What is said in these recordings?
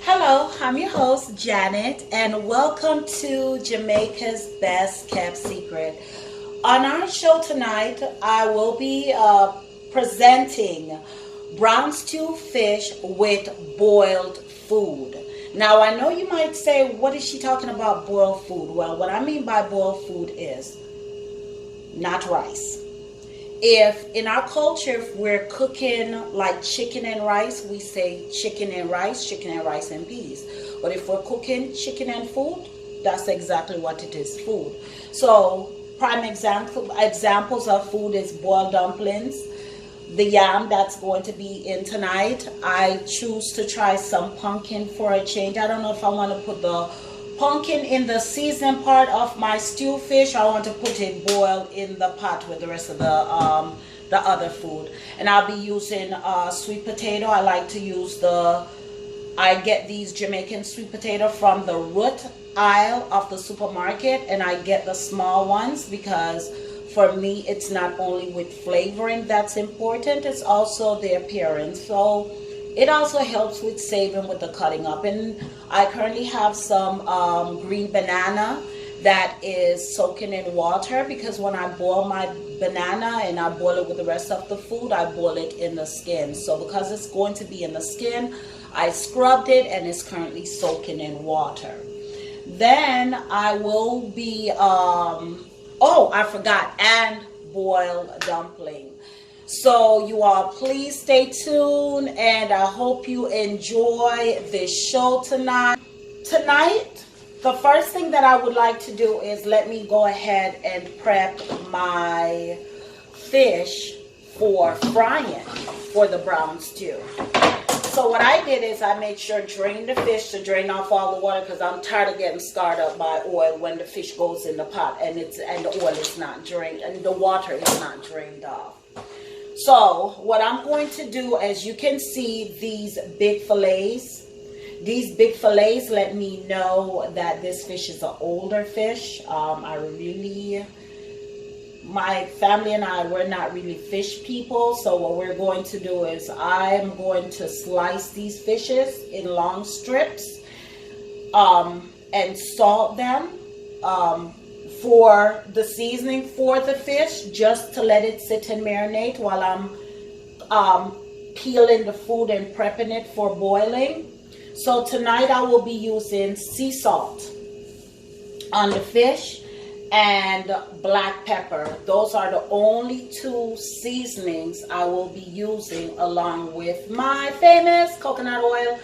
Hello, I'm your host, Janet, and welcome to Jamaica's Best Kept Secret. On our show tonight, I will be presenting brown stew fish with boiled food. Now, I know you might say, what is she talking about boiled food? Well, what I mean by boiled food is not rice. If in our culture, if we're cooking like chicken and rice, we say chicken and rice and peas. But if we're cooking chicken and food, that's exactly what it is, food. So prime examples of food is boiled dumplings, the yam that's going to be in tonight. I choose to try some pumpkin for a change. I don't know if I want to put the pumpkin in the season part of my stew fish. I want to put it boiled in the pot with the rest of the other food. And I'll be using sweet potato. I like to use I get these Jamaican sweet potato from the root aisle of the supermarket, and I get the small ones because for me it's not only with flavoring that's important, it's also the appearance. So it also helps with saving with the cutting up. And I currently have some green banana that is soaking in water, because when I boil my banana and I boil it with the rest of the food, I boil it in the skin. So because it's going to be in the skin, I scrubbed it and it's currently soaking in water. Then I will be, oh, I forgot, and boiled dumpling. So you all please stay tuned, and I hope you enjoy this show tonight. Tonight, the first thing that I would like to do is let me go ahead and prep my fish for frying for the brown stew. So what I did is I made sure drain the fish to drain off all the water, because I'm tired of getting scarred up by oil when the fish goes in the pot and the oil is not drained and the water is not drained off. So what I'm going to do, as you can see, these big fillets let me know that this fish is an older fish. My family and I, we're not really fish people. So what we're going to do is I'm going to slice these fishes in long strips and salt them for the seasoning for the fish, just to let it sit and marinate while I'm peeling the food and prepping it for boiling. So tonight I will be using sea salt on the fish and black pepper. Those are the only two seasonings I will be using, along with my famous coconut oil.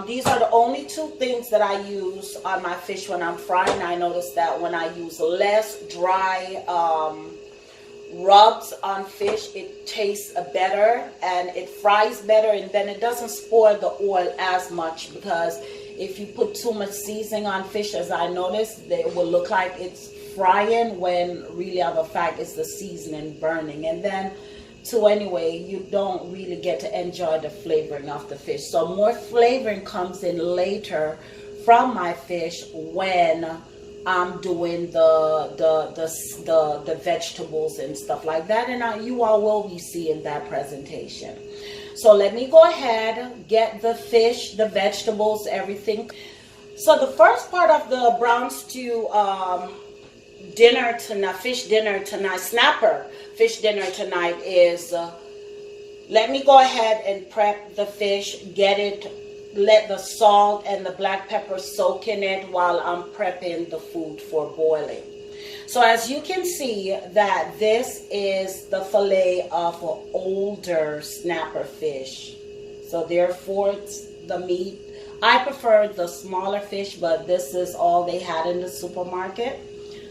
These are the only two things that I use on my fish when I'm frying. I noticed that when I use less dry rubs on fish, it tastes better and it fries better, and then it doesn't spoil the oil as much, because if you put too much seasoning on fish, as I noticed, it will look like it's frying when really of a fact it's the seasoning burning. And then anyway, you don't really get to enjoy the flavoring of the fish. So more flavoring comes in later from my fish when I'm doing the vegetables and stuff like that, and you all will be seeing that presentation. So let me go ahead, get the fish, the vegetables, everything. So the first part of the brown stew fish dinner tonight, snapper fish dinner tonight is, let me go ahead and prep the fish, let the salt and the black pepper soak in it while I'm prepping the food for boiling. So as you can see, that this is the fillet of an older snapper fish. So therefore it's the meat. I prefer the smaller fish, but this is all they had in the supermarket.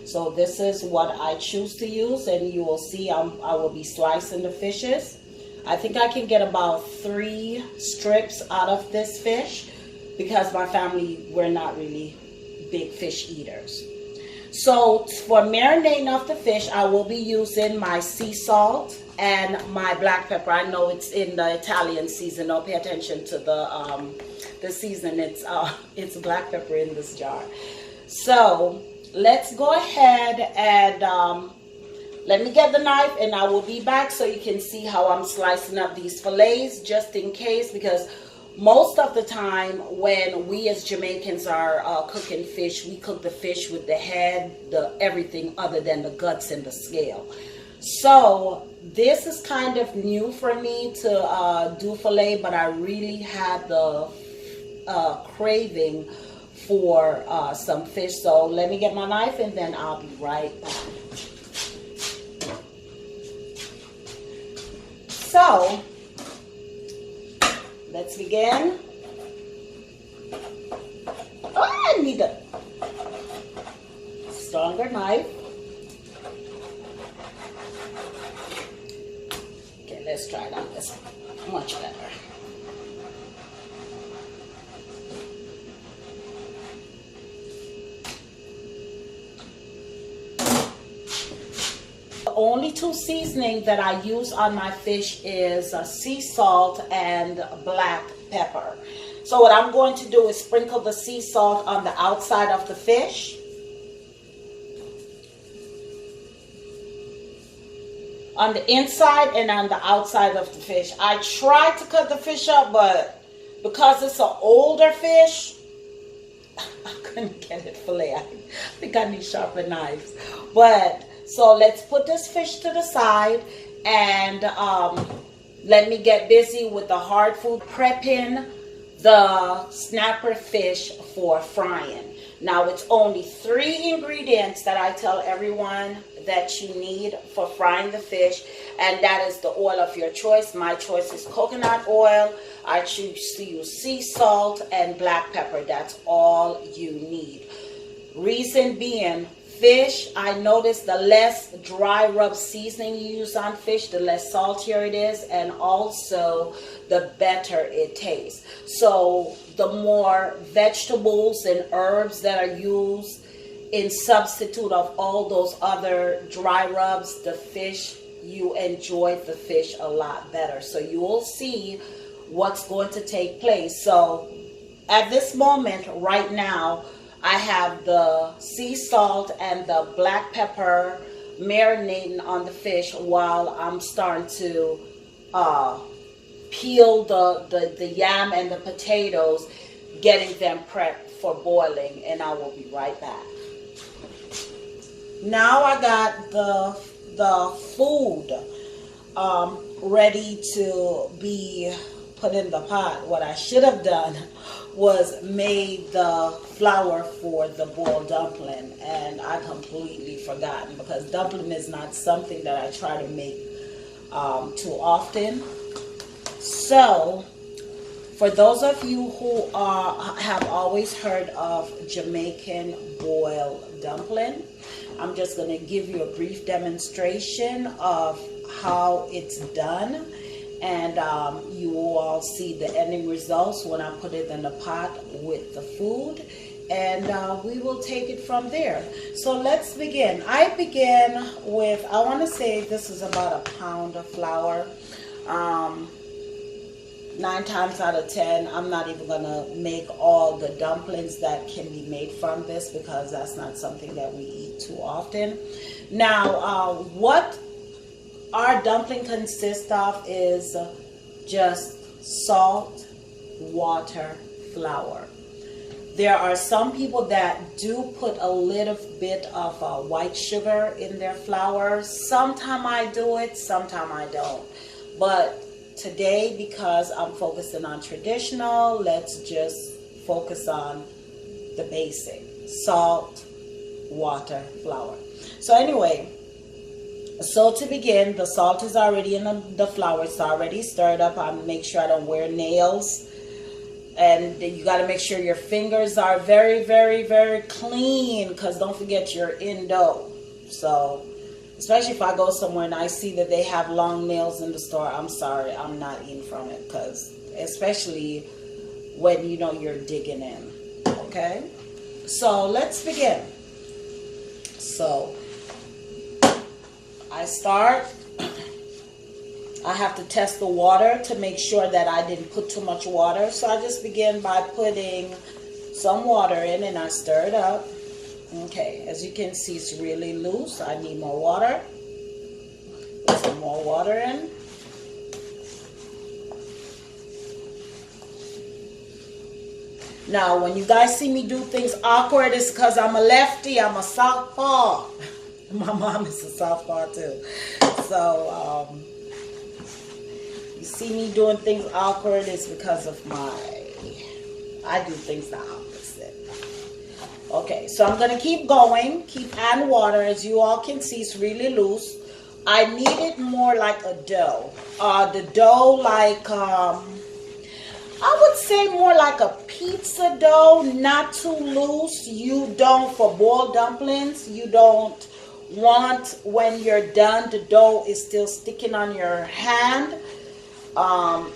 So this is what I choose to use, and you will see I will be slicing the fishes. I think I can get about 3 strips out of this fish, because my family, we're not really big fish eaters. So for marinating of the fish, I will be using my sea salt and my black pepper. I know it's in the Italian season. Don't pay attention to the season. It's black pepper in this jar. So let's go ahead and let me get the knife, and I will be back so you can see how I'm slicing up these fillets, just in case, because Most of the time when we as Jamaicans are cooking fish, we cook the fish with the head, the everything other than the guts and the scale. So this is kind of new for me to do filet, but I really had the craving for some fish. So let me get my knife and then I'll be right back. So let's begin. Oh, I need a stronger knife. Okay, let's try it on this one. Much better. The only two seasoning that I use on my fish is sea salt and black pepper. So what I'm going to do is sprinkle the sea salt on the outside of the fish. On the inside and on the outside of the fish. I tried to cut the fish up, but because it's an older fish, I couldn't get it fillet. I think I need sharper knives. But so let's put this fish to the side and let me get busy with the hard food, prepping the snapper fish for frying. Now it's only 3 ingredients that I tell everyone that you need for frying the fish, and that is the oil of your choice. My choice is coconut oil. I choose to use sea salt and black pepper. That's all you need. Reason being, fish, I noticed the less dry rub seasoning you use on fish, the less saltier it is, and also the better it tastes. So the more vegetables and herbs that are used in substitute of all those other dry rubs, the fish, you enjoy the fish a lot better. So you will see what's going to take place. So at this moment right now, I have the sea salt and the black pepper marinating on the fish while I'm starting to peel the yam and the potatoes, getting them prepped for boiling, and I will be right back. Now I got the food ready to be put in the pot. What I should have done was made the flour for the boiled dumpling, and I completely forgotten, because dumpling is not something that I try to make too often. So for those of you who have always heard of Jamaican boiled dumpling, I'm just going to give you a brief demonstration of how it's done. And you will all see the ending results when I put it in the pot with the food, and we will take it from there. So let's begin. I begin with, I want to say this is about a pound of flour. 9 times out of 10, I'm not even going to make all the dumplings that can be made from this, because that's not something that we eat too often. Now, what our dumpling consists of is just salt, water, flour. There are some people that do put a little bit of white sugar in their flour. Sometimes I do it, sometimes I don't. But today, because I'm focusing on traditional, let's just focus on the basic: salt, water, flour. So anyway, so to begin, the salt is already in the flour. It's already stirred up. I make sure I don't wear nails. And you got to make sure your fingers are very, very, very clean, because don't forget you're in dough. So especially if I go somewhere and I see that they have long nails in the store, I'm sorry, I'm not eating from it, because especially when you know you're digging in. Okay, so let's begin. So I start, I have to test the water to make sure that I didn't put too much water. So I just begin by putting some water in, and I stir it up. Okay, as you can see, it's really loose. I need more water. Put some more water in. Now, when you guys see me do things awkward, it's because I'm a lefty. I'm a southpaw. My mom is a southpaw too. So, you see me doing things awkward, it's because of I do things the opposite. Okay, so I'm going to keep going. Keep adding water. As you all can see, it's really loose. I need it more like a dough. The dough like... I would say more like a pizza dough, not too loose. You don't, for boiled dumplings, you don't want when you're done, the dough is still sticking on your hand.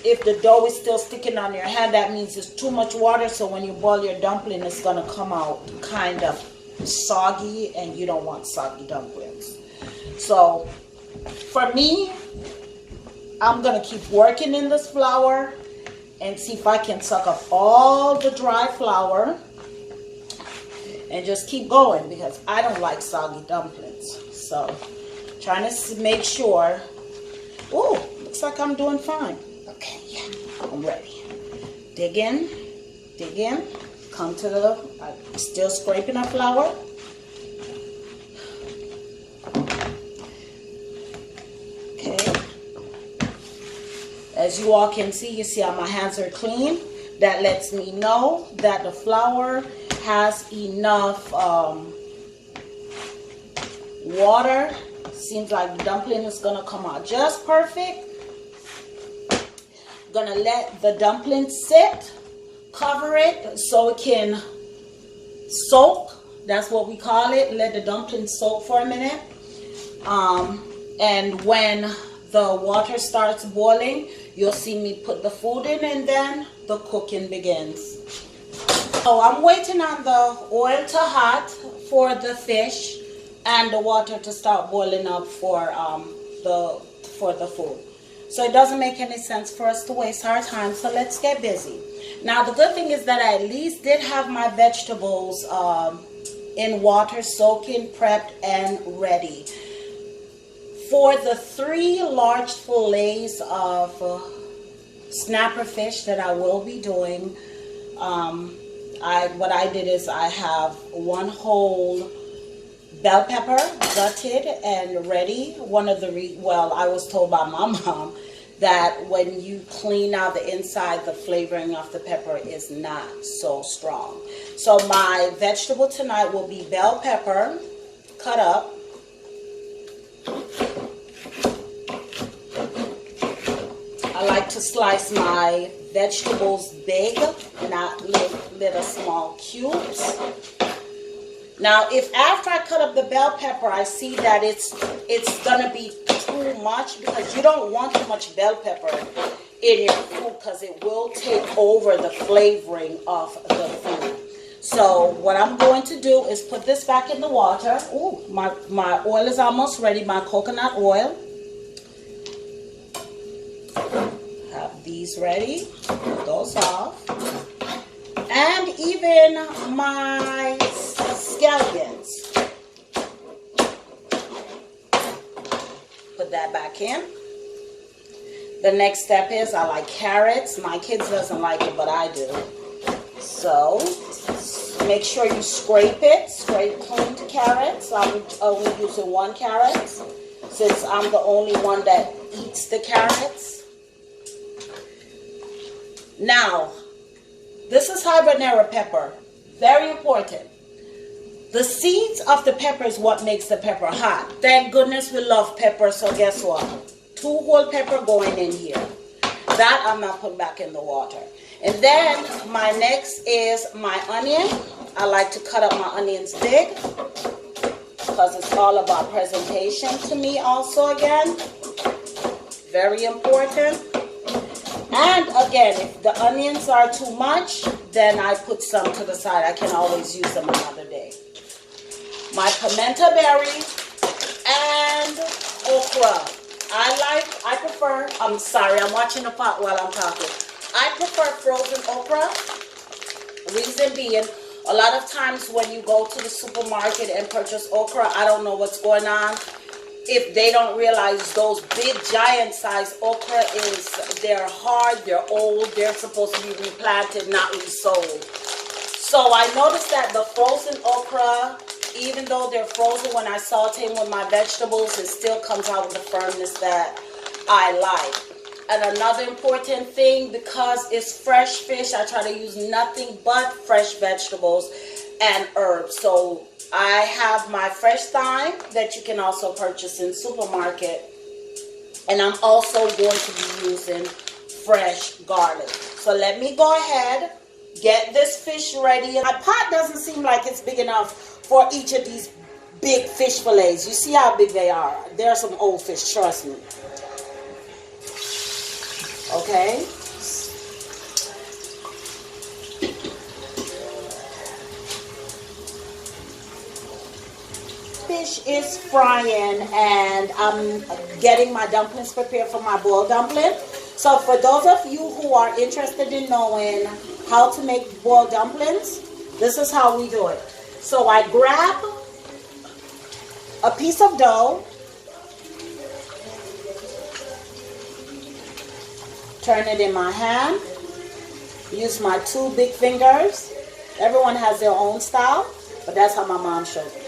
If the dough is still sticking on your hand, that means it's too much water. So when you boil your dumpling, it's going to come out kind of soggy, and you don't want soggy dumplings. So for me, I'm going to keep working in this flour and see if I can suck up all the dry flour and just keep going, because I don't like soggy dumplings. So trying to make sure. Ooh, looks like I'm doing fine. Okay, yeah, I'm ready. Dig in, come to I'm still scraping the flour. Okay. As you all can see, you see how my hands are clean. That lets me know that the flour has enough water. Seems like the dumpling is gonna come out just perfect. Gonna let the dumpling sit, cover it so it can soak. That's what we call it. Let the dumpling soak for a minute. And when the water starts boiling, you'll see me put the food in, and then the cooking begins. So I'm waiting on the oil to hot for the fish and the water to start boiling up for the food. So it doesn't make any sense for us to waste our time, so let's get busy. Now the good thing is that I at least did have my vegetables in water, soaking, prepped, and ready. For the 3 large fillets of snapper fish that I will be doing, what I did is I have 1 whole bell pepper gutted and ready. I was told by my mom that when you clean out the inside, the flavoring of the pepper is not so strong. So my vegetable tonight will be bell pepper cut up. I like to slice my vegetables big, not little small cubes. Now, if after I cut up the bell pepper, I see that it's gonna be too much, because you don't want too much bell pepper in your food, because it will take over the flavoring of the food. So what I'm going to do is put this back in the water. Ooh, my oil is almost ready, my coconut oil. Have these ready, put those off. And even my scallions. Put that back in. The next step is I like carrots. My kids doesn't like it, but I do. So make sure you scrape it. Scrape cleaned carrots. I'm only using 1 carrot, since I'm the only one that eats the carrots. Now, this is habanero pepper. Very important. The seeds of the pepper is what makes the pepper hot. Thank goodness we love pepper, so guess what? 2 whole pepper going in here. That I'm not putting back in the water. And then my next is my onion. I like to cut up my onions big, because it's all about presentation to me also again. Very important. And again, if the onions are too much, then I put some to the side. I can always use them another day. My pimento berry and okra. I prefer, I'm sorry, I'm watching the pot while I'm talking. I prefer frozen okra. Reason being, a lot of times when you go to the supermarket and purchase okra, I don't know what's going on. If they don't realize those big giant size okra they're hard, they're old, they're supposed to be replanted, not resold. So I noticed that the frozen okra, even though they're frozen, when I saute them with my vegetables, it still comes out with the firmness that I like. And another important thing, because it's fresh fish, I try to use nothing but fresh vegetables and herbs. So I have my fresh thyme that you can also purchase in supermarket. And I'm also going to be using fresh garlic. So let me go ahead, get this fish ready. My pot doesn't seem like it's big enough for each of these big fish fillets. You see how big they are. They're some old fish, trust me. Okay. Fish is frying and I'm getting my dumplings prepared for my boiled dumpling. So for those of you who are interested in knowing how to make boiled dumplings, this is how we do it. So I grab a piece of dough, turn it in my hand, use my two big fingers. Everyone has their own style, but that's how my mom showed me.